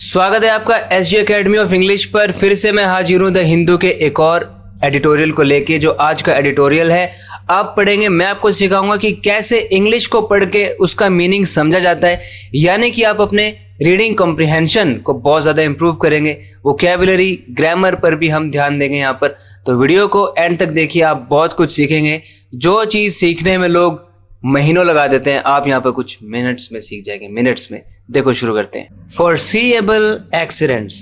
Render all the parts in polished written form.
स्वागत है आपका एसजी एकेडमी ऑफ इंग्लिश पर। फिर से मैं हाजिर हूँ द हिंदू के एक और एडिटोरियल को लेके। जो आज का एडिटोरियल है आप पढ़ेंगे, मैं आपको सिखाऊंगा कि कैसे इंग्लिश को पढ़ के उसका मीनिंग समझा जाता है, यानी कि आप अपने रीडिंग कॉम्प्रिहेंशन को बहुत ज़्यादा इंप्रूव करेंगे। वोकैबुलरी, ग्रामर पर भी हम ध्यान देंगे यहाँ पर। तो वीडियो को एंड तक देखिए, आप बहुत कुछ सीखेंगे। जो चीज़ सीखने में लोग महीनों लगा देते हैं, आप यहाँ पर कुछ मिनट्स में सीख जाएंगे। मिनट्स में। देखो शुरू करते हैं। Foreseeable accidents.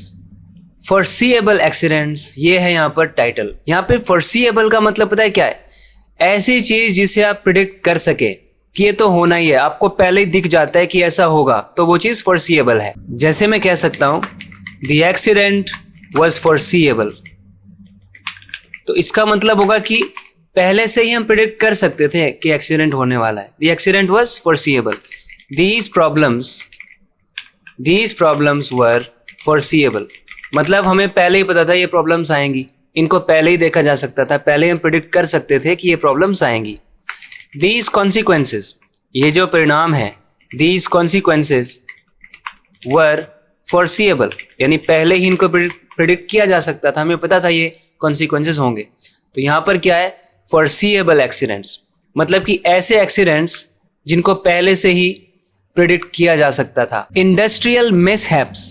फोरसीएबल एक्सीडेंट्स ये है यहाँ पर टाइटल। यहाँ पे फोरसीएबल का मतलब पता है क्या है? ऐसी चीज जिसे आप प्रिडिक्ट कर सके कि ये तो होना ही है, आपको पहले ही दिख जाता है कि ऐसा होगा, तो वो चीज फोरसीएबल है। जैसे मैं कह सकता हूं द एक्सीडेंट वॉज फोरसीएबल, तो इसका मतलब होगा कि पहले से ही हम प्रिडिक्ट कर सकते थे कि एक्सीडेंट होने वाला है। The accident was foreseeable. These problems were foreseeable, मतलब हमें पहले ही पता था ये प्रॉब्लम्स आएंगी, इनको पहले ही देखा जा सकता था, पहले ही हम प्रिडिक्ट कर सकते थे कि ये प्रॉब्लम्स आएंगी। These consequences, ये जो परिणाम है, these consequences were foreseeable, यानी पहले ही इनको प्रिडिक्ट किया जा सकता था, हमें पता था ये consequences होंगे। तो यहाँ पर क्या है? foreseeable accidents, मतलब कि ऐसे एक्सीडेंट्स जिनको पहले से ही प्रिडिक्ट किया जा सकता था। Industrial mishaps.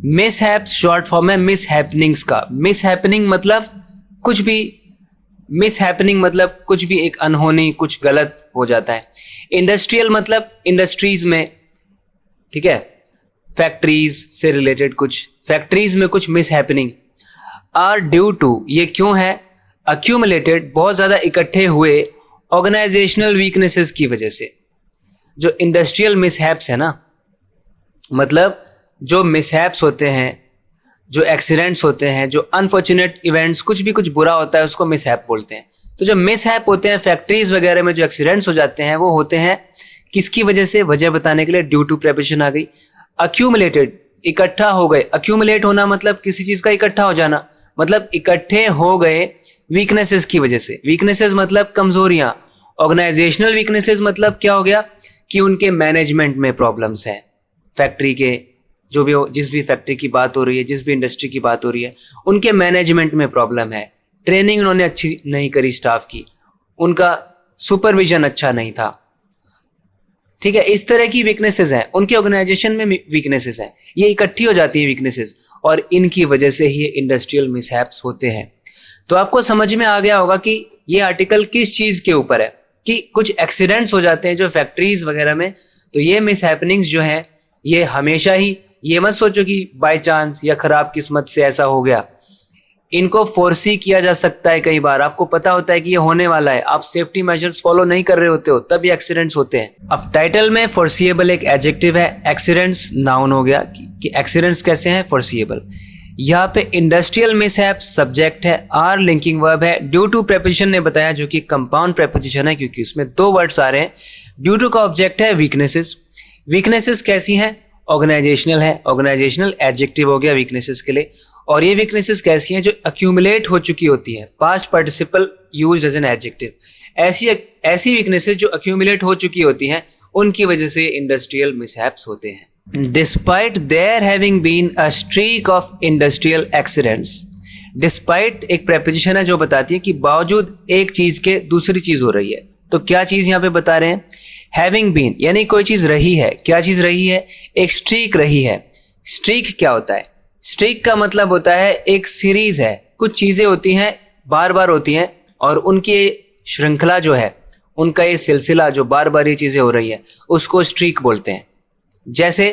Mishaps short form है मिसहैपनिंग्स का। मिसहैपनिंग मतलब कुछ भी, मिसहैपनिंग मतलब कुछ भी एक अनहोनी, कुछ गलत हो जाता है। इंडस्ट्रियल मतलब इंडस्ट्रीज में, ठीक है, फैक्ट्रीज से रिलेटेड कुछ, फैक्ट्रीज में कुछ मिसहैपनिंग आर ड्यू टू, ये क्यों है? अक्यूमुलेटेड, बहुत ज़्यादा इकट्ठे हुए ऑर्गेनाइजेशनल वीकनेसेस की वजह से। जो इंडस्ट्रियल मिसहैप्स है ना, मतलब जो मिसहैप्स होते हैं, जो एक्सीडेंट्स होते हैं, जो अनफॉर्चुनेट इवेंट्स, कुछ भी कुछ बुरा होता है उसको मिसहैप बोलते हैं। तो जो मिसहैप होते हैं फैक्ट्रीज वगैरह में, जो एक्सीडेंट्स हो जाते हैं, वो होते हैं किसकी वजह से? वजह बताने के लिए ड्यू टू प्रेपोजिशन आ गई। अक्यूमुलेटेड, इकट्ठा हो गए। अक्यूमुलेट होना मतलब किसी चीज़ का इकट्ठा हो जाना, मतलब इकट्ठे हो गए वीकनेसेस की वजह से। वीकनेसेस मतलब कमजोरियां। ऑर्गेनाइजेशनल वीकनेसेस मतलब क्या हो गया कि उनके मैनेजमेंट में प्रॉब्लम्स हैं। फैक्ट्री के जो भी, जिस भी फैक्ट्री की बात हो रही है, जिस भी इंडस्ट्री की बात हो रही है, उनके मैनेजमेंट में प्रॉब्लम है। ट्रेनिंग उन्होंने अच्छी नहीं करी स्टाफ की, उनका सुपरविजन अच्छा नहीं था, ठीक है। इस तरह की वीकनेसेस हैं, उनके ऑर्गेनाइजेशन में वीकनेसेस हैं, ये इकट्ठी हो जाती है वीकनेसेस, और इनकी वजह से ही इंडस्ट्रियल मिसहैप्स होते हैं। तो आपको समझ में आ गया होगा कि ये आर्टिकल किस चीज़ के ऊपर है, कि कुछ एक्सीडेंट्स हो जाते हैं जो फैक्ट्रीज वगैरह में। तो ये मिसहैपनिंग्स जो हैं, ये हमेशा ही, ये मत सोचो कि बाय चांस या खराब किस्मत से ऐसा हो गया। इनको फोरसी किया जा सकता है। कई बार आपको पता होता है कि ये होने वाला है, आप सेफ्टी मेजर्स फॉलो नहीं कर रहे होते हो, तब ये एक्सीडेंट्स होते हैं। अब टाइटल में फोरसीएबल एक एडजेक्टिव है, एक्सीडेंट्स नाउन हो गया कि एक्सीडेंट्स कैसे हैं? फोरसीएबल। यहाँ पे इंडस्ट्रियल मिसहैप सब्जेक्ट है, आर लिंकिंग वर्ब है, ड्यू टू प्रेपोजिशन ने बताया जो कि कंपाउंड प्रेपोजिशन है क्योंकि उसमें दो वर्ड्स आ रहे हैं। ड्यू टू का ऑब्जेक्ट है वीकनेसेस। वीकनेसेस कैसी हैं? ऑर्गेनाइजेशनल है, ऑर्गेनाइजेशनल एडजेक्टिव हो गया वीकनेसेस के लिए। और ये वीकनेसेस कैसी हैं? जो अक्यूमुलेट हो चुकी होती है, past participle used as an adjective. ऐसी वीकनेसेस जो अक्यूमुलेट हो चुकी होती हैं, उनकी वजह से इंडस्ट्रियल मिसहैप्स होते हैं। Despite there having been a streak of industrial accidents, despite एक preposition है जो बताती है कि बावजूद एक चीज के दूसरी चीज हो रही है। तो क्या चीज यहाँ पे बता रहे हैं? Having been यानी कोई चीज रही है। क्या चीज रही है? एक स्ट्रीक रही है। स्ट्रीक क्या होता है? स्ट्रीक का मतलब होता है एक सीरीज है, कुछ चीजें होती हैं, बार बार होती हैं, और उनकी श्रृंखला जो है, उनका ये सिलसिला जो बार बार ये चीजें हो रही है, उसको स्ट्रीक बोलते हैं। जैसे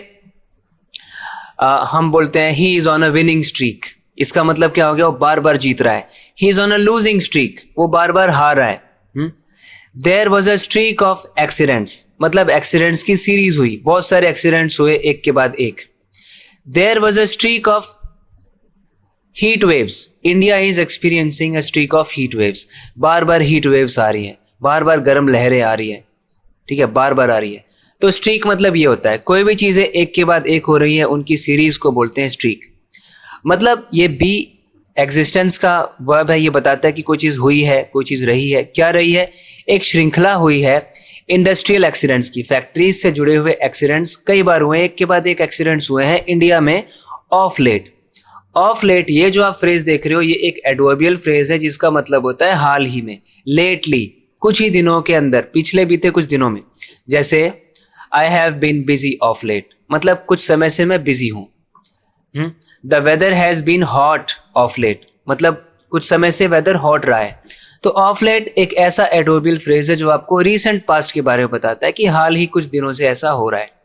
हम बोलते हैं ही is on a winning streak, इसका मतलब क्या हो गया? वो बार बार जीत रहा है। He is on a losing streak, वो बार बार हार रहा है। There was a streak of accidents, मतलब एक्सीडेंट्स की सीरीज हुई, बहुत सारे एक्सीडेंट्स हुए एक के बाद एक। There was a streak of heat waves, India is experiencing a streak of heat waves, बार बार हीट वेव्स आ रही हैं, बार बार गर्म लहरें आ रही हैं, ठीक है, बार बार आ रही है। तो स्ट्रीक मतलब ये होता है कोई भी चीजें एक के बाद एक हो रही है, उनकी सीरीज को बोलते हैं स्ट्रीक। मतलब ये बी एग्जिस्टेंस का वर्ब है, ये बताता है कि कोई चीज हुई है, कोई चीज रही है। क्या रही है? एक श्रृंखला हुई है इंडस्ट्रियल एक्सीडेंट्स की, फैक्ट्रीज से जुड़े हुए एक्सीडेंट्स कई बार हुए, एक के बाद एक एक्सीडेंट्स हुए हैं इंडिया में, ऑफ लेट। ऑफ लेट ये जो आप फ्रेज देख रहे हो ये एक एडवर्बियल फ्रेज है जिसका मतलब होता है हाल ही में, लेटली, कुछ ही दिनों के अंदर, पिछले बीते कुछ दिनों में। जैसे I have been busy of late, मतलब कुछ समय से मैं बिजी हूँ। The weather has been hot of late, मतलब कुछ समय से वेदर हॉट रहा है। तो ऑफ लेट एक ऐसा एडवर्बियल फ्रेज है जो आपको रीसेंट पास्ट के बारे में बताता है कि हाल ही कुछ दिनों से ऐसा हो रहा है।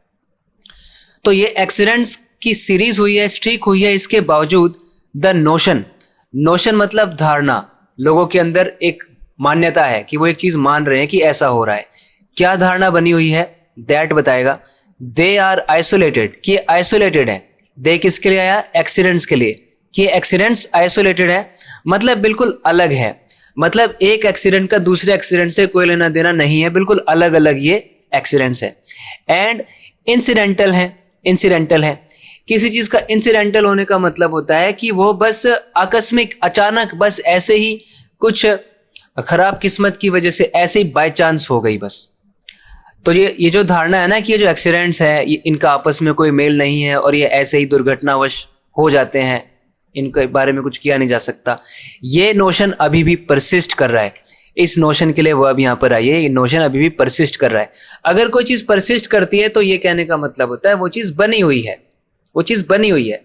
तो ये एक्सीडेंट्स की सीरीज हुई है, स्ट्रीक हुई है, इसके बावजूद द नोशन, नोशन मतलब धारणा, लोगों के अंदर एक मान्यता है कि वो एक चीज मान रहे हैं कि ऐसा हो रहा है। क्या धारणा बनी हुई है, दैट बताएगा। दे आर आइसोलेटेड, कि आइसोलेटेड है। दे किसके लिए आया, एक्सीडेंट्स के लिए, कि एक्सीडेंट्स आइसोलेटेड है, मतलब बिल्कुल अलग है, मतलब एक एक्सीडेंट का दूसरे एक्सीडेंट से कोई लेना देना नहीं है, बिल्कुल अलग अलग ये एक्सीडेंट्स है। एंड इंसिडेंटल है, इंसिडेंटल है, किसी चीज का इंसिडेंटल होने का मतलब होता है कि वो बस आकस्मिक, अचानक, बस ऐसे ही कुछ खराब किस्मत की वजह से ऐसे ही बाय चांस हो गई बस। तो ये जो धारणा है ना कि ये जो एक्सीडेंट्स है इनका आपस में कोई मेल नहीं है और ये ऐसे ही दुर्घटनावश हो जाते हैं, इनके बारे में कुछ किया नहीं जा सकता, ये नोशन अभी भी परसिस्ट कर रहा है। इस नोशन के लिए वो अब यहाँ पर आई है, ये नोशन अभी भी परसिस्ट कर रहा है। अगर कोई चीज परसिस्ट करती है तो ये कहने का मतलब होता है वो चीज बनी हुई है, वो चीज बनी हुई है।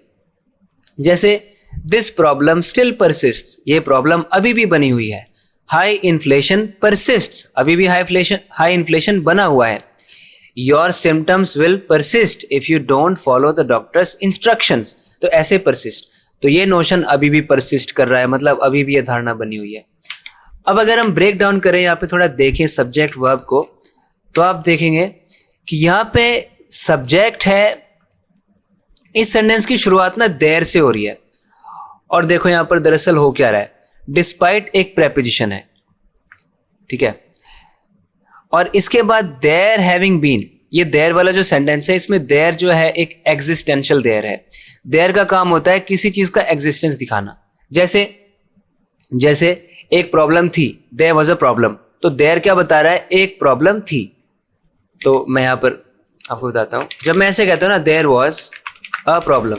जैसे दिस प्रॉब्लम स्टिल परसिस्ट्स, ये प्रॉब्लम अभी भी बनी हुई है। हाई इन्फ्लेशन परसिस्ट्स, अभी भी हाई इन्फ्लेशन बना हुआ है। Your symptoms will persist if you don't follow the doctors instructions, तो ऐसे परसिस्ट। तो ये नोशन अभी भी परसिस्ट कर रहा है, मतलब अभी भी ये धारणा बनी हुई है। अब अगर हम ब्रेक डाउन करें, यहाँ पे थोड़ा देखें सब्जेक्ट वर्ब को, तो आप देखेंगे कि यहाँ पे सब्जेक्ट है, इस सेंटेंस की शुरुआत ना देर से हो रही है। और देखो यहाँ पर दरअसल हो क्या रहा है, डिस्पाइट एक प्रेपोजिशन है, ठीक है, और इसके बाद देयर हैविंग बीन, ये देयर वाला जो सेंटेंस है इसमें देयर जो है एक एग्जिस्टेंशियल देयर है। देयर का काम होता है किसी चीज का एग्जिस्टेंस दिखाना। जैसे एक प्रॉब्लम थी, देयर वाज अ प्रॉब्लम, तो देयर क्या बता रहा है, एक प्रॉब्लम थी। तो मैं यहाँ पर आपको बताता हूँ, जब मैं ऐसे कहता हूँ ना देयर वाज अ प्रॉब्लम,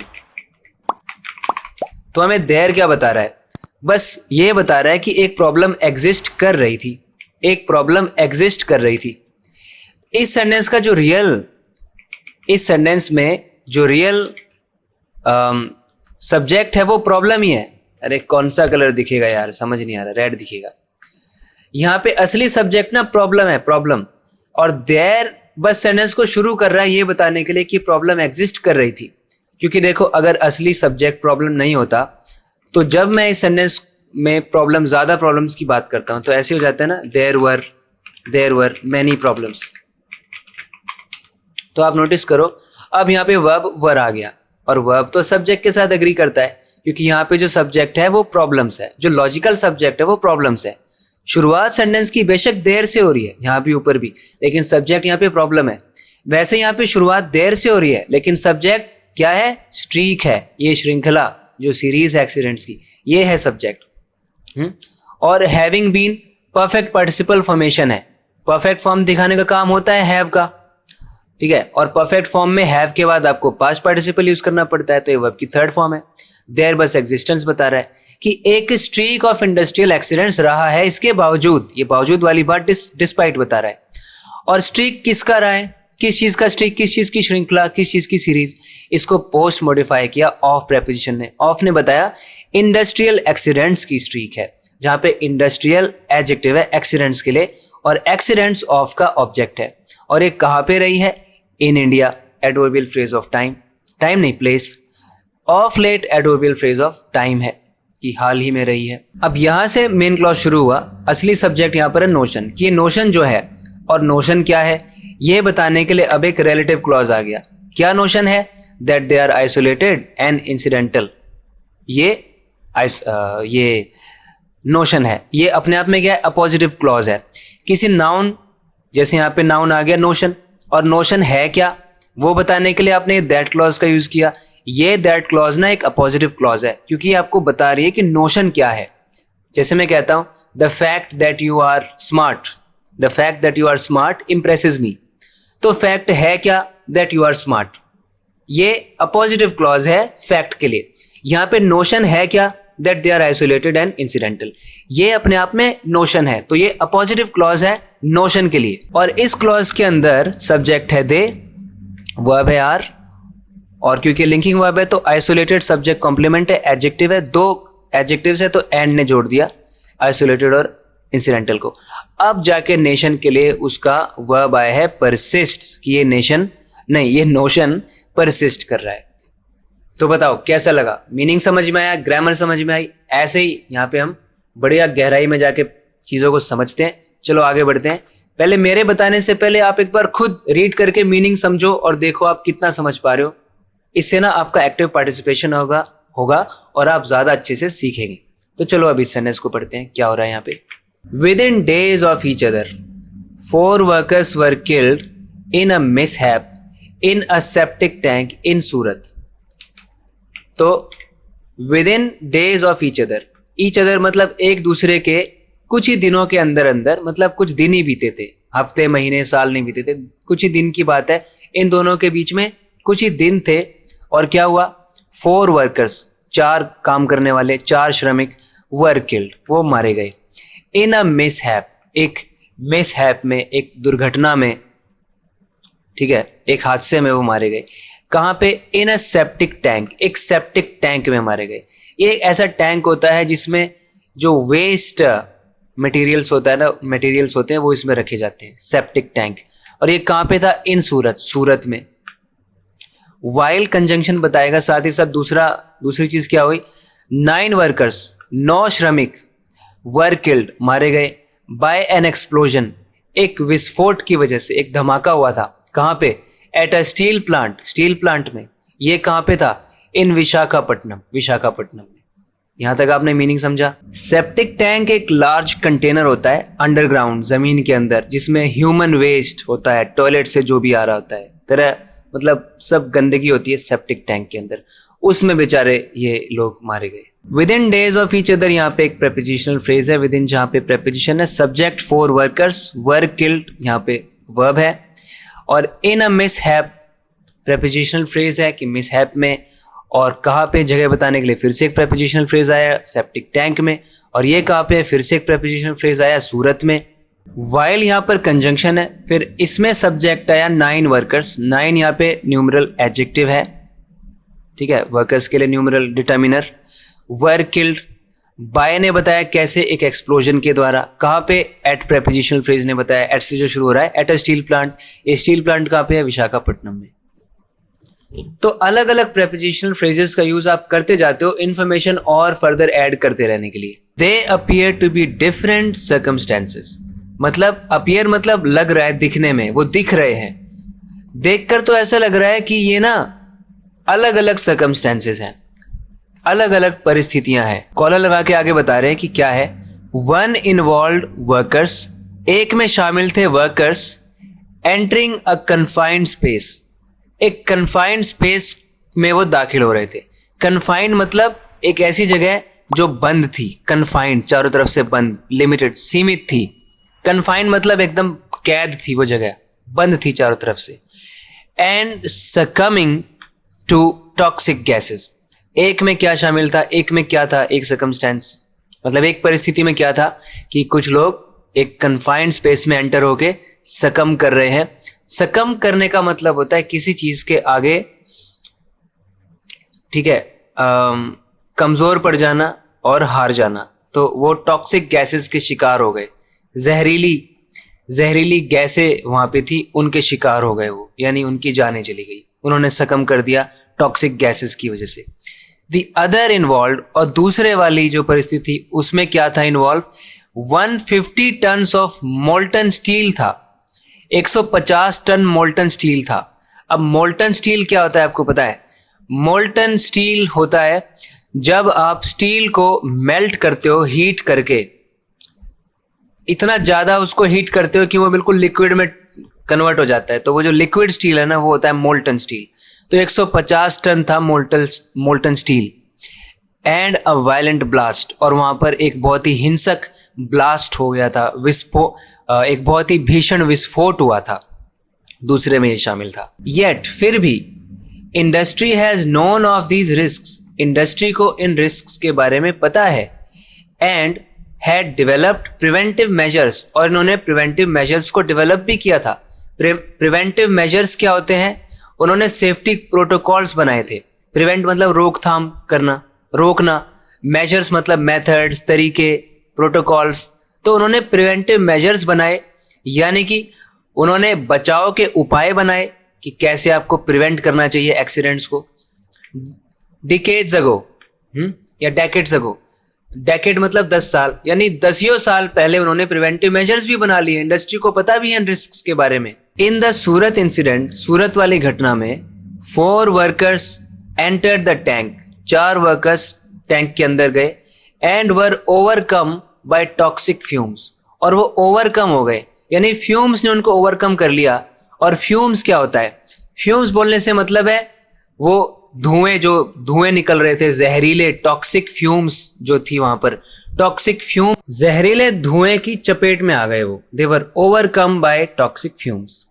तो हमें देयर क्या बता रहा है, बस ये बता रहा है कि एक प्रॉब्लम एग्जिस्ट कर रही थी, एक प्रॉब्लम एग्जिस्ट कर रही थी। इस सेंटेंस का जो रियल, इस सेंटेंस में जो रियल सब्जेक्ट है वो प्रॉब्लम ही है। अरे कौन सा कलर दिखेगा यार, समझ नहीं आ रहा, रेड दिखेगा। यहाँ पे असली सब्जेक्ट ना प्रॉब्लम है, प्रॉब्लम, और देयर बस सेंटेंस को शुरू कर रहा है ये बताने के लिए कि प्रॉब्लम एग्जिस्ट कर रही थी। क्योंकि देखो अगर असली सब्जेक्ट प्रॉब्लम नहीं होता तो जब मैं इस सेंटेंस में प्रॉब्लम, ज्यादा प्रॉब्लम्स की बात करता हूं तो ऐसे हो जाता है ना, देयर वर मैनी प्रॉब्लम्स। तो आप नोटिस करो अब यहाँ पे वर्ब वर आ गया, और वर्ब तो सब्जेक्ट के साथ एग्री करता है क्योंकि यहाँ पे जो सब्जेक्ट है वो प्रॉब्लम्स है, जो लॉजिकल सब्जेक्ट है वो प्रॉब्लम्स है। शुरुआत सेंटेंस की बेशक देर से हो रही है यहाँ भी ऊपर भी, लेकिन सब्जेक्ट यहाँ पे प्रॉब्लम है। वैसे यहाँ पे शुरुआत देर से हो रही है लेकिन सब्जेक्ट क्या है, स्ट्रीक है, ये श्रृंखला जो सीरीज है एक्सीडेंट्स की, ये है सब्जेक्ट। और having been perfect participle formation है, परफेक्ट फॉर्म दिखाने का काम होता है हैव का, ठीक है, और परफेक्ट फॉर्म में हैव के बाद आपको पास्ट पार्टिसिपल यूज करना पड़ता है, तो ये वर्ब की थर्ड फॉर्म है। देयर बस एग्जिस्टेंस बता रहा है कि एक स्ट्रीक ऑफ इंडस्ट्रियल एक्सीडेंट्स रहा है, इसके बावजूद, ये बावजूद वाली बात डिस्पाइट बता रहा है। और स्ट्रीक किसका रहा है, किस चीज का स्ट्रीक, किस चीज की श्रृंखला, किस चीज की सीरीज, इसको पोस्ट मॉडिफाई किया ऑफ प्रेपोजिशन ने। ऑफ ने बताया इंडस्ट्रियल एक्सीडेंट्स की स्ट्रीक है, जहां पे इंडस्ट्रियल एडजेक्टिव है एक्सीडेंट्स के लिए, और एक्सीडेंट्स ऑफ का ऑब्जेक्ट है। और एक कहां पे रही है, in India, adverbial phrase of time, time नहीं place. Of late adverbial phrase of time है कि हाल ही में रही है। अब यहां से मेन क्लॉज शुरू हुआ, असली सब्जेक्ट यहां पर है नोशन, कि ये नोशन जो है, और नोशन क्या है ये बताने के लिए अब एक रिलेटिव क्लॉज आ गया। क्या नोशन है, that they are isolated and incidental. ये नोशन है, ये अपने आप में क्या है, अपोजिटिव क्लॉज है। किसी नाउन, जैसे यहाँ पे नाउन आ गया नोशन, और नोशन है क्या वो बताने के लिए आपने दैट क्लॉज का यूज किया। ये दैट क्लॉज ना एक अपोजिटिव क्लॉज है क्योंकि आपको बता रही है कि नोशन क्या है। जैसे मैं कहता हूं the fact that you are smart, the fact that you are smart impresses me, तो फैक्ट है क्या, दैट यू आर स्मार्ट, ये अपोजिटिव क्लॉज है फैक्ट के लिए। यहाँ पे नोशन है क्या, that they are isolated and incidental, ये अपने आप में नोशन है, तो ये अपोजिटिव क्लॉज है नोशन के लिए। और इस क्लॉज के अंदर सब्जेक्ट है दे, वर्ब है आर, और क्योंकि लिंकिंग वर्ब है तो आइसोलेटेड सब्जेक्ट कॉम्प्लीमेंट है, एडजेक्टिव है, दो एडजेक्टिव्स है तो एंड ने जोड़ दिया आइसोलेटेड और इंसिडेंटल को। अब जाके नेशन के लिए उसका वर्ब आया है परसिस्ट, कि ये नेशन नहीं, ये नोशन परसिस्ट कर रहा है। तो बताओ कैसा लगा, मीनिंग समझ में आया, ग्रामर समझ में आई? ऐसे ही यहाँ पे हम बढ़िया गहराई में जाके चीज़ों को समझते हैं। चलो आगे बढ़ते हैं। पहले मेरे बताने से पहले आप एक बार खुद रीड करके मीनिंग समझो और देखो आप कितना समझ पा रहे हो। इससे ना आपका एक्टिव पार्टिसिपेशन होगा और आप ज़्यादा अच्छे से सीखेंगे। तो चलो अभी सेंटेंस को पढ़ते हैं, क्या हो रहा है यहाँ पे। Within days of each other, 4 workers were killed in a mishap in a septic tank in Surat. तो within days of each other मतलब एक दूसरे के कुछ ही दिनों के अंदर अंदर, मतलब कुछ दिन ही बीते थे, हफ्ते महीने साल नहीं बीते थे, कुछ ही दिन की बात है। इन दोनों के बीच में कुछ ही दिन थे और क्या हुआ, 4 वर्कर्स, 4 काम करने वाले, 4 श्रमिक वर किल्ड, वो मारे गए। इन अ मिसहैप, एक मिसहैप में, एक दुर्घटना में, ठीक है, एक हादसे में वो मारे गए। कहाँ पे? इन अ सेप्टिक टैंक, एक सेप्टिक टैंक में मारे गए। ये ऐसा टैंक होता है जिसमें जो वेस्ट मटेरियल्स होता है ना, मटेरियल्स होते हैं वो इसमें रखे जाते हैं, सेप्टिक टैंक। और ये कहाँ पे था? इन सूरत, सूरत में। वाइल कंजंक्शन बताएगा, साथ ही साथ दूसरी चीज क्या हुई, 9 वर्कर्स, 9 श्रमिक वर किल्ड, मारे गए, बाय एन एक्सप्लोजन, एक विस्फोट की वजह से, एक धमाका हुआ था। कहाँ पे? At a steel plant, steel plant में। ये कहाँ पे था? इन विशाखापट्टनम, विशाखापट्टनम में। यहां तक आपने मीनिंग समझा। सेप्टिक टैंक एक लार्ज कंटेनर होता है अंडरग्राउंड, जमीन के अंदर, जिसमें ह्यूमन वेस्ट होता है, टॉयलेट से जो भी आ रहा होता है, तरह मतलब सब गंदगी होती है सेप्टिक टैंक के अंदर, उसमें बेचारे ये लोग मारे गए। With in days of each other, यहाँ पे एक प्रेपोजिशनल फ्रेज है, विद इन जहाँ पे प्रेपोजिशन है, सब्जेक्ट 4 वर्कर्स वर किल्ड, यहाँ पे वर्ब है, और इन अ मिसहैप प्रेपोजिशनल फ्रेज है कि मिसहैप में, और कहाँ पे जगह बताने के लिए फिर से एक प्रेपोजिशनल फ्रेज आया सेप्टिक टैंक में, और ये कहाँ पे फिर से एक प्रेपोजिशनल फ्रेज आया सूरत में। वाइल यहाँ पर कंजंक्शन है, फिर इसमें सब्जेक्ट आया 9 वर्कर्स, 9 यहाँ पे न्यूमरल एडजेक्टिव है, ठीक है, वर्कर्स के लिए numeral determiner. Were killed, by ने बताया कैसे, एक एक्सप्लोजन के द्वारा। कहाँ पे? एट प्रेपोजिशनल फ्रेज ने बताया, एट से जो शुरू हो रहा है, एट अ स्टील प्लांट। ये स्टील प्लांट कहाँ पे है? विशाखापट्टनम में। तो अलग अलग प्रेपोजिशनल फ्रेजेस का यूज आप करते जाते हो इंफॉर्मेशन और फर्दर ऐड करते रहने के लिए। They appear to be different circumstances, मतलब अपीयर मतलब लग रहा है, दिखने में, वो दिख रहे हैं, देखकर तो ऐसा लग रहा है कि ये ना अलग अलग सर्कमस्टेंसेस हैं, अलग अलग परिस्थितियां हैं। कॉलर लगा के आगे बता रहे हैं कि क्या है। 1 इन्वॉल्व्ड वर्कर्स, एक में शामिल थे workers, entering a confined space, एक कन्फाइंड स्पेस में वो दाखिल हो रहे थे। कन्फाइंड मतलब एक ऐसी जगह जो बंद थी, कन्फाइंड चारों तरफ से बंद, लिमिटेड, सीमित थी। कन्फाइंड मतलब एकदम कैद थी वो जगह, बंद थी चारों तरफ से। एंड सकमिंग टू टॉक्सिक गैसेस, एक में क्या शामिल था, एक में क्या था, एक सर्कमस्टेंस मतलब एक परिस्थिति में क्या था कि कुछ लोग एक कन्फाइंड स्पेस में एंटर होके सकम कर रहे हैं। सकम करने का मतलब होता है किसी चीज के आगे, ठीक है, कमजोर पड़ जाना और हार जाना। तो वो टॉक्सिक गैसेस के शिकार हो गए, जहरीली गैसें वहां पे थी, उनके शिकार हो गए वो, यानी उनकी जानें चली गई, उन्होंने सकम कर दिया टॉक्सिक गैसेस की वजह से। द अदर इन्वॉल्व, और दूसरे वाली जो परिस्थिति थी उसमें क्या था involve, 150 tons of molten steel था, 150 टन मोल्टन स्टील था। अब मोल्टन स्टील क्या होता है आपको पता है? मोल्टन स्टील होता है जब आप स्टील को मेल्ट करते हो, हीट करके, इतना ज्यादा उसको हीट करते हो कि वो बिल्कुल लिक्विड में कन्वर्ट हो जाता है, तो वो जो लिक्विड स्टील है ना वो होता है मोल्टन स्टील। तो 150 टन था molten steel. And a violent blast, और वहां पर एक बहुत ही हिंसक ब्लास्ट हो गया था, एक बहुत ही भीषण विस्फोट हुआ था, दूसरे में ये शामिल था। येट, फिर भी, industry has known of these risks, industry को इन रिस्क्स के बारे में पता है, and had developed preventive measures, और इन्होंने प्रिवेंटिव मेजर्स को डेवलप भी किया था। प्रिवेंटिव मेजर्स क्या होते हैं? उन्होंने सेफ्टी प्रोटोकॉल्स बनाए थे। प्रिवेंट मतलब रोकथाम करना, रोकना, मेजर्स मतलब मेथड्स, तरीके, प्रोटोकॉल्स। तो उन्होंने प्रिवेंटिव मेजर्स बनाए, यानी कि उन्होंने बचाव के उपाय बनाए कि कैसे आपको प्रिवेंट करना चाहिए एक्सीडेंट्स को। डिकेड्स अगो या डेकेड्स अगो, डेकेड मतलब 10 साल, यानी 10 साल पहले उन्होंने प्रिवेंटिव मेजर्स भी बना लिए। इंडस्ट्री को पता भी है इन रिस्क के बारे में। इन द सूरत इंसिडेंट, सूरत वाली घटना में 4 workers entered the tank, 4 workers tank के अंदर गए, and were overcome by toxic fumes, और वो ओवरकम हो गए, यानी फ्यूम्स ने उनको ओवरकम कर लिया। और फ्यूम्स क्या होता है? फ्यूम्स बोलने से मतलब है वो धुएं निकल रहे थे, जहरीले टॉक्सिक फ्यूम्स जो थी वहां पर, टॉक्सिक फ्यूम, जहरीले धुएं की चपेट में आ गए वो। They were overcome by toxic fumes.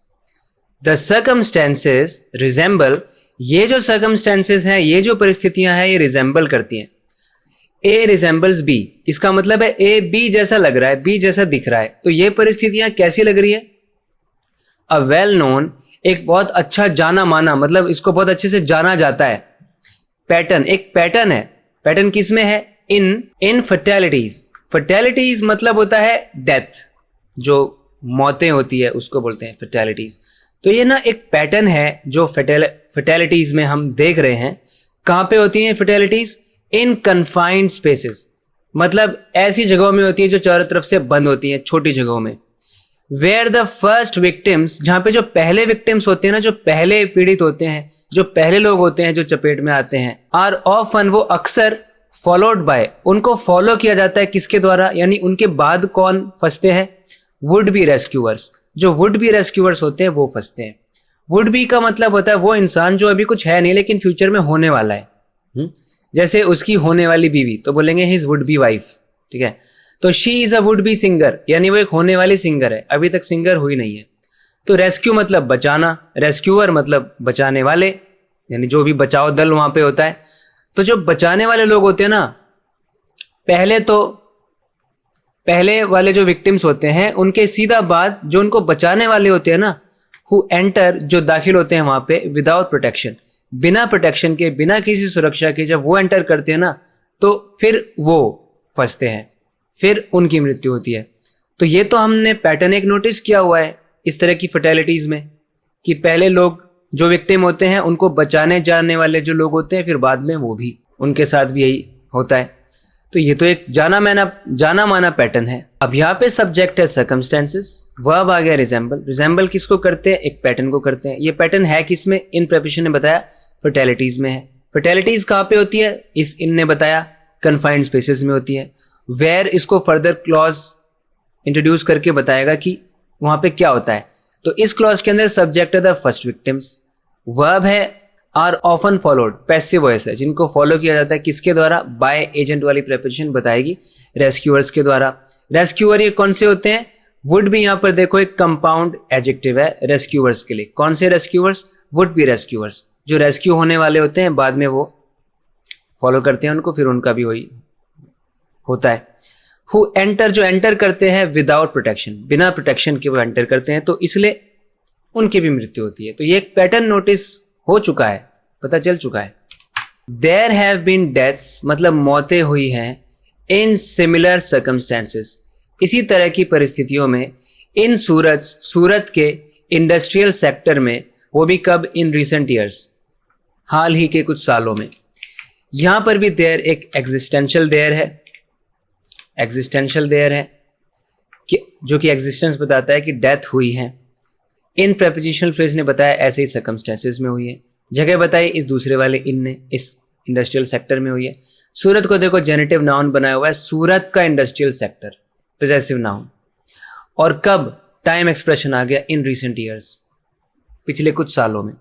The circumstances resemble, ये जो सर्कमस्टेंसेस हैं, ये जो परिस्थितियां हैं, ये रिजेंबल करती हैं। ए रिजेंबल्स बी, इसका मतलब है ए बी जैसा लग रहा है, बी जैसा दिख रहा है। तो ये परिस्थितियां कैसी लग रही है? अ वेल नोन, एक बहुत अच्छा जाना माना, मतलब इसको बहुत अच्छे से जाना जाता है। पैटर्न, एक पैटर्न है। पैटर्न किस में है? इन फर्टेलिटीज। फर्टेलिटीज मतलब होता है डेथ, जो मौतें होती है उसको बोलते हैं फर्टेलिटीज। तो ये ना एक पैटर्न है जो फर्टेलिटीज में हम देख रहे हैं। कहाँ पे होती हैं फर्टेलिटीज? इन कन्फाइंड स्पेसेस, मतलब ऐसी जगहों में होती है जो चारों तरफ से बंद होती हैं, छोटी जगहों में। वेयर द फर्स्ट विक्टिम्स, जहाँ पे जो पहले विक्टिम्स होते हैं ना, जो पहले पीड़ित होते हैं, जो पहले लोग होते हैं जो चपेट में आते हैं, आर ऑफन, वो अक्सर फॉलोड बाय, उनको फॉलो किया जाता है किसके द्वारा? यानी उनके बाद कौन फंसते हैं? Would be rescuers. जो वुड बी रेस्क्यूअर्स होते हैं वो फंसते हैं। वुड बी का मतलब होता है वो इंसान जो अभी कुछ है नहीं लेकिन फ्यूचर में होने वाला है। जैसे उसकी होने वाली बीवी, तो बोलेंगे हिज वुड बी वाइफ, ठीक है। तो she is a would be singer, यानी वो एक होने वाली सिंगर है, अभी तक सिंगर हुई नहीं है। तो रेस्क्यू मतलब बचाना, रेस्क्यूअर मतलब बचाने वाले, यानी जो भी बचाव दल वहां पे होता है। तो जो बचाने वाले लोग होते हैं ना, पहले वाले जो विक्टिम्स होते हैं उनके सीधा बाद जो उनको बचाने वाले होते हैं ना, हु एंटर, जो दाखिल होते हैं वहां पे विदाउट प्रोटेक्शन, बिना प्रोटेक्शन के, बिना किसी सुरक्षा के, जब वो एंटर करते हैं ना तो फिर वो फंसते हैं, फिर उनकी मृत्यु होती है। तो ये तो हमने पैटर्न एक नोटिस किया हुआ है इस तरह की फर्टेलिटीज में, कि पहले लोग जो विक्टिम होते हैं उनको बचाने जाने वाले जो लोग होते हैं, फिर बाद में वो भी, उनके साथ भी यही होता है। तो ये तो एक जाना माना पैटर्न है। अब यहाँ पे सब्जेक्ट है सर्कमस्टेंसेस, वर्ब आ गया रिजेंबल। रिजेंबल किसको करते हैं? एक पैटर्न को करते हैं। ये पैटर्न है किसमें? इन प्रेपोजिशन ने बताया फर्टेलिटीज में है। फर्टेलिटीज कहाँ पे होती है? इस इन ने बताया कन्फाइंड स्पेसेस में होती है। वेयर इसको फर्दर क्लॉज इंट्रोड्यूस करके बताएगा कि वहां पे क्या होता है। तो इस क्लॉज के अंदर सब्जेक्ट है द फर्स्ट विक्टिम्स, वर्ब है are often followed, passive voice है, जिनको फॉलो किया जाता है किसके द्वारा? बाय एजेंट वाली प्रेपोजिशन बताएगी रेस्क्यूअर्स के द्वारा। रेस्क्यूअर ये कौन से होते हैं? वुड भी यहाँ पर देखो एक कंपाउंड एडजेक्टिव है रेस्क्यूअर्स के लिए। कौन से रेस्क्यूअर्स? वुड बी रेस्क्यूअर्स, जो रेस्क्यू होने वाले होते हैं, बाद में वो फॉलो करते हैं उनको, फिर उनका भी वही होता है। हु एंटर, जो एंटर करते हैं विदाउट प्रोटेक्शन, बिना प्रोटेक्शन के वो एंटर करते हैं, तो इसलिए उनकी भी मृत्यु होती है। तो ये एक पैटर्न नोटिस हो चुका है, पता चल चुका है। देयर हैव बीन डेथ्स, मतलब मौतें हुई हैं, इन सिमिलर सर्कमस्टेंसेस, इसी तरह की परिस्थितियों में, इन सूरत के इंडस्ट्रियल सेक्टर में, वो भी कब? इन रिसेंट ईयर्स, हाल ही के कुछ सालों में। यहां पर भी देयर एक एग्जिस्टेंशियल देयर है कि जो कि एग्जिस्टेंस बताता है कि डेथ हुई है। इन प्रेपोजिशनल फ्रेज ने बताया ऐसे ही सर्कमस्टेंसेस में हुई है। जगह बताई इस दूसरे वाले इन ने, इस इंडस्ट्रियल सेक्टर में हुई है। सूरत को देखो जेनेटिव नाउन बनाया हुआ है, सूरत का इंडस्ट्रियल सेक्टर, पोजेसिव नाउन। और कब? टाइम एक्सप्रेशन आ गया इन रिसेंट ईयर्स, पिछले कुछ सालों में।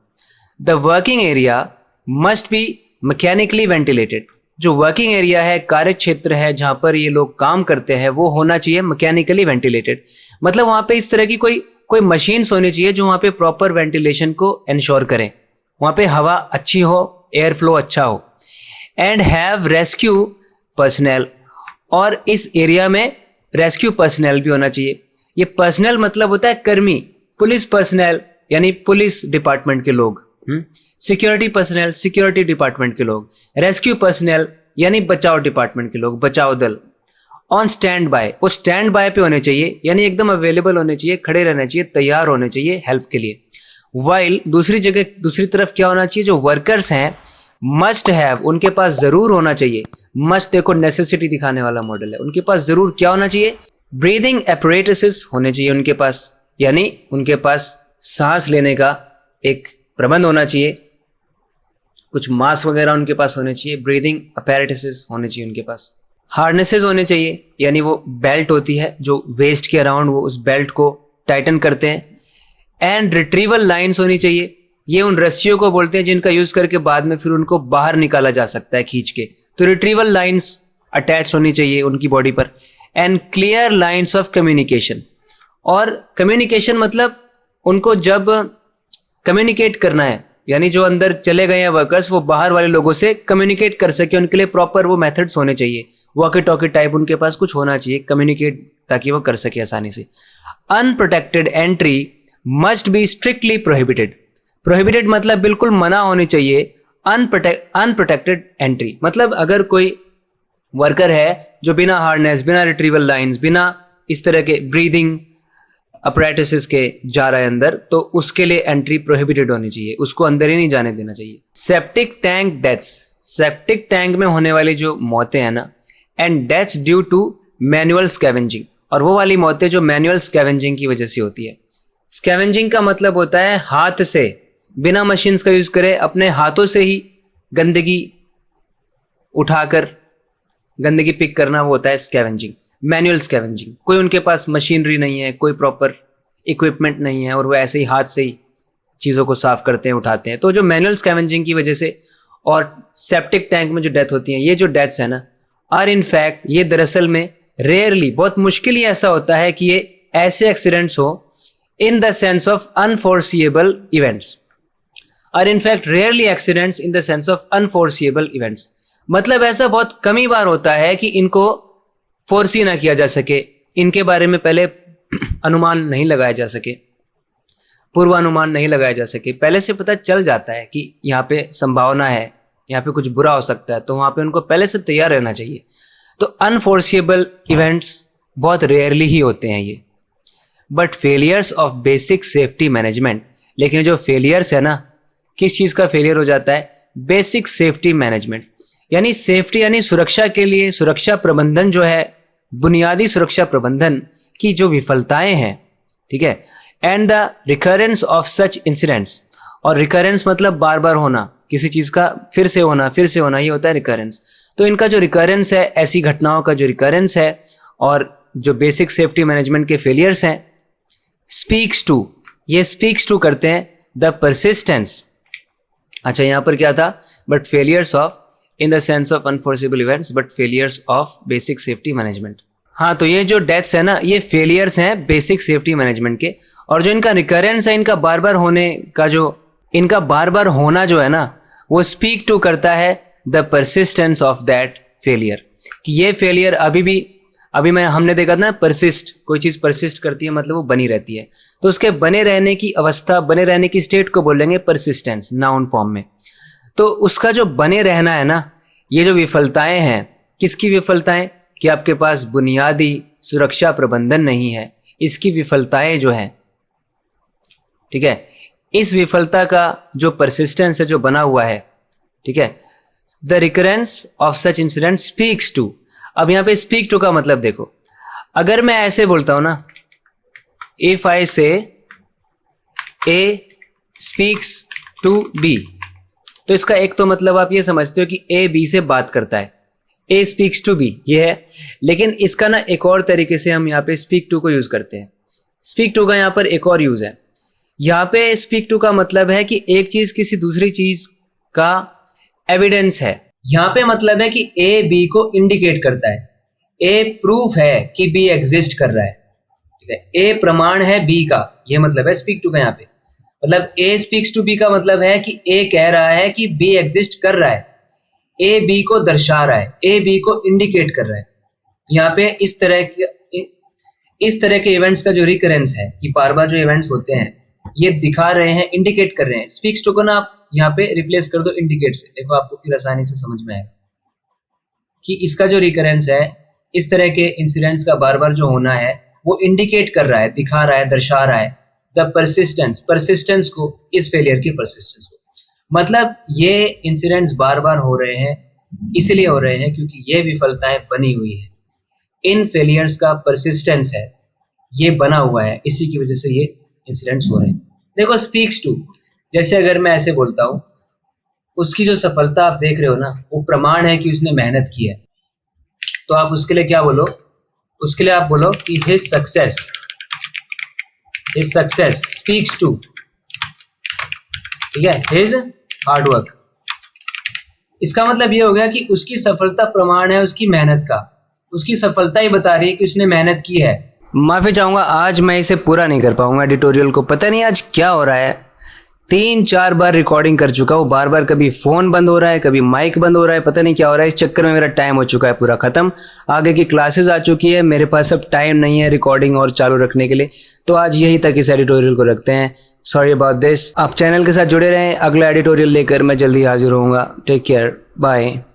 The working area must be mechanically ventilated, जो वर्किंग एरिया है, कार्य क्षेत्र है जहां पर ये लोग काम करते हैं, वो होना चाहिए मैकेनिकली वेंटिलेटेड। मतलब वहां पे इस तरह की कोई मशीन्स होनी चाहिए जो वहां पे प्रॉपर वेंटिलेशन को इंश्योर करें, वहाँ पे हवा अच्छी हो, एयर फ्लो अच्छा हो। एंड हैव रेस्क्यू पर्सनल, और इस एरिया में रेस्क्यू पर्सनल भी होना चाहिए। ये पर्सनल मतलब होता है कर्मी, पुलिस पर्सनल यानी पुलिस डिपार्टमेंट के लोग, सिक्योरिटी पर्सनल सिक्योरिटी डिपार्टमेंट के लोग, रेस्क्यू पर्सनल यानी बचाव डिपार्टमेंट के लोग, बचाव दल। ऑन स्टैंड बाय, वो स्टैंड बाय पे होने चाहिए यानी एकदम अवेलेबल होने चाहिए, खड़े रहने चाहिए, तैयार होने चाहिए हेल्प के लिए। वाइल दूसरी तरफ क्या होना चाहिए, जो वर्कर्स हैं मस्ट हैव, उनके पास जरूर होना चाहिए। मस्ट देखो नेसेसिटी दिखाने वाला मॉडल है, उनके पास जरूर क्या होना चाहिए, ब्रीदिंग एपरेटसेस होने चाहिए उनके पास, यानी उनके पास सांस लेने का एक प्रबंध होना चाहिए। कुछ मास्क वगैरह उनके पास होने चाहिए, ब्रीदिंग अपैरेटसेस होने चाहिए उनके पास। हार्नेसेस होने चाहिए, यानी वो बेल्ट होती है जो वेस्ट के अराउंड वो उस बेल्ट को टाइटन करते हैं। एंड रिट्रीवल लाइन्स होनी चाहिए, ये उन रस्सियों को बोलते हैं जिनका यूज करके बाद में फिर उनको बाहर निकाला जा सकता है खींच के, तो रिट्रीवल लाइन्स अटैच होनी चाहिए उनकी बॉडी पर। And clear lines of communication, और कम्युनिकेशन मतलब उनको जब कम्युनिकेट करना है, यानी जो अंदर चले गए हैं वर्कर्स वो बाहर वाले लोगों से कम्युनिकेट कर सके, उनके लिए प्रॉपर वो मेथड्स होने चाहिए, वॉकी टॉकी टाइप उनके पास कुछ होना चाहिए कम्युनिकेट, ताकि वो कर सके आसानी से। Unprotected entry must be strictly prohibited, prohibited मतलब बिल्कुल मना होनी चाहिए। अनप्रोटेक्टेड एंट्री मतलब अगर कोई वर्कर है जो बिना हार्नेस, बिना रिट्रीवल लाइन्स, बिना इस तरह के ब्रीदिंग अपरेटसेस के जा रहा है अंदर, तो उसके लिए एंट्री प्रोहिबिटेड होनी चाहिए, उसको अंदर ही नहीं जाने देना चाहिए। Septic tank deaths, septic tank में होने वाली जो मौतें हैं ना, and deaths due to manual scavenging, और वो वाली मौतें जो मैनुअल स्कैवेंजिंग की वजह से होती है। स्कैवेंजिंग का मतलब होता है हाथ से, बिना मशीन्स का यूज करे, अपने हाथों से ही गंदगी उठाकर गंदगी पिक करना, वो होता है स्कैवेंजिंग, मैनुअल स्कैवेंजिंग। कोई उनके पास मशीनरी नहीं है, कोई प्रॉपर इक्विपमेंट नहीं है, और वो ऐसे ही हाथ से ही चीज़ों को साफ करते हैं, उठाते हैं। तो जो मैनुअल स्कैवेंजिंग की वजह से और सेप्टिक टैंक में जो डेथ होती है, ये जो डेथ्स है ना, आर इन फैक्ट, ये दरअसल में रेयरली, बहुत मुश्किल ही ऐसा होता है कि ये ऐसे एक्सीडेंट्स हो in the sense of unforeseeable events, are in fact rarely accidents in the sense of unforeseeable events. मतलब ऐसा बहुत कम ही बार होता है कि इनको फोर्सी ना किया जा सके, इनके बारे में पहले अनुमान नहीं लगाया जा सके, पूर्वानुमान नहीं लगाया जा सके, पहले से पता चल जाता है कि यहाँ पे संभावना है, यहाँ पे कुछ बुरा हो सकता है, तो वहाँ पे उनको पहले से तैयार रहना चाहिए। तो अनफोर्सिएबल इवेंट्स बहुत रेयरली ही होते हैं ये। But failures of basic safety management, लेकिन जो फेलियर्स है ना, किस चीज़ का फेलियर हो जाता है, बेसिक सेफ्टी मैनेजमेंट, यानी सेफ्टी यानी सुरक्षा के लिए सुरक्षा प्रबंधन जो है, बुनियादी सुरक्षा प्रबंधन की जो विफलताएं हैं, ठीक है। And the recurrence of such incidents, और रिकरेंस मतलब बार बार होना, किसी चीज़ का फिर से होना, ये होता है रिकरेंस। तो इनका जो रिकरेंस है, ऐसी घटनाओं का जो रिकरेंस है, और जो बेसिक सेफ्टी मैनेजमेंट के फेलियर्स हैं, स्पीक्स टू, ये स्पीक्स टू करते हैं द परसिस्टेंस। अच्छा, यहाँ पर क्या था, but failures of in the sense of unforeseeable events, but failures of basic safety management. हाँ, तो ये जो डेथ्स है ना, ये फेलियर्स हैं बेसिक सेफ्टी मैनेजमेंट के, और जो इनका रिकरेंस है, इनका बार बार होने का जो, इनका बार बार होना जो है ना, वो स्पीक टू करता है the persistence of that failure, कि ये फेलियर हमने देखा था ना, परसिस्ट, कोई चीज़ परसिस्ट करती है मतलब वो बनी रहती है, तो उसके बने रहने की अवस्था, बने रहने की स्टेट को बोलेंगे परसिस्टेंस, नाउन फॉर्म में। तो उसका जो बने रहना है ना, ये जो विफलताएं हैं, किसकी विफलताएं, कि आपके पास बुनियादी सुरक्षा प्रबंधन नहीं है, इसकी विफलताएं जो हैं, ठीक है। इस विफलता का जो परसिस्टेंस है, जो बना हुआ है, ठीक है, the recurrence of such incident speaks to. अब यहाँ पे स्पीक टू का मतलब देखो, अगर मैं ऐसे बोलता हूं ना, इफ आई से ए स्पीक्स टू बी, तो इसका एक तो मतलब आप ये समझते हो कि ए बी से बात करता है, ए स्पीक्स टू बी, ये है। लेकिन इसका ना एक और तरीके से हम यहाँ पे स्पीक टू को यूज करते हैं। स्पीक टू का यहाँ पर एक और यूज है, यहाँ पे स्पीक टू का मतलब है कि एक चीज किसी दूसरी चीज का एविडेंस है। यहाँ पे मतलब है कि ए बी को इंडिकेट करता है, ए प्रूफ है कि बी एग्जिस्ट कर रहा है, ठीक है, ए प्रमाण है बी का, ये मतलब है स्पीक टू का यहाँ पे। मतलब ए स्पीक्स टू बी का मतलब है कि ए कह रहा है कि बी एग्जिस्ट कर रहा है, ए बी को दर्शा रहा है, ए बी को इंडिकेट कर रहा है। यहाँ पे इस तरह के इवेंट्स का जो रिकरेंस है कि बार बार जो इवेंट्स होते हैं ये दिखा रहे हैं, इंडिकेट कर रहे हैं। स्पीक्स टू को ना आप यहाँ पे रिप्लेस कर दो इंडिकेट से, देखो आपको फिर आसानी से समझ में आएगा कि इसका जो रिकरेंस है, इस तरह के इंसिडेंट्स का बार बार जो होना है वो इंडिकेट कर रहा है, दिखा रहा है, दर्शा रहा है द परसिस्टेंस को, इस फेलियर की परसिस्टेंस को। मतलब ये इंसिडेंट्स बार बार हो रहे हैं, इसलिए हो रहे हैं क्योंकि ये विफलताएं बनी हुई है, इन फेलियर्स का परसिस्टेंस है, ये बना हुआ है, इसी की वजह से ये इंसिडेंट्स हो रहे हैं। देखो स्पीक्स टू, जैसे अगर मैं ऐसे बोलता हूँ, उसकी जो सफलता आप देख रहे हो ना, वो प्रमाण है कि उसने मेहनत की है, तो आप उसके लिए क्या बोलो, उसके लिए आप बोलो कि हिज सक्सेस स्पीक्स टू, ठीक है, हिज हार्ड वर्क। इसका मतलब ये हो गया कि उसकी सफलता प्रमाण है उसकी मेहनत का, उसकी सफलता ही बता रही है कि उसने मेहनत की है। माफी चाहूंगा, आज मैं इसे पूरा नहीं कर पाऊंगा एडिटोरियल को, पता नहीं आज क्या हो रहा है। 3-4 बार रिकॉर्डिंग कर चुका हूँ, बार बार कभी फोन बंद हो रहा है, कभी माइक बंद हो रहा है, पता नहीं क्या हो रहा है। इस चक्कर में मेरा टाइम हो चुका है पूरा खत्म, आगे की क्लासेस आ चुकी है, मेरे पास अब टाइम नहीं है रिकॉर्डिंग और चालू रखने के लिए, तो आज यही तक इस एडिटोरियल को रखते हैं। Sorry about this. आप चैनल के साथ जुड़े रहें, अगला एडिटोरियल लेकर मैं जल्दी हाजिर होऊंगा। Take care, bye.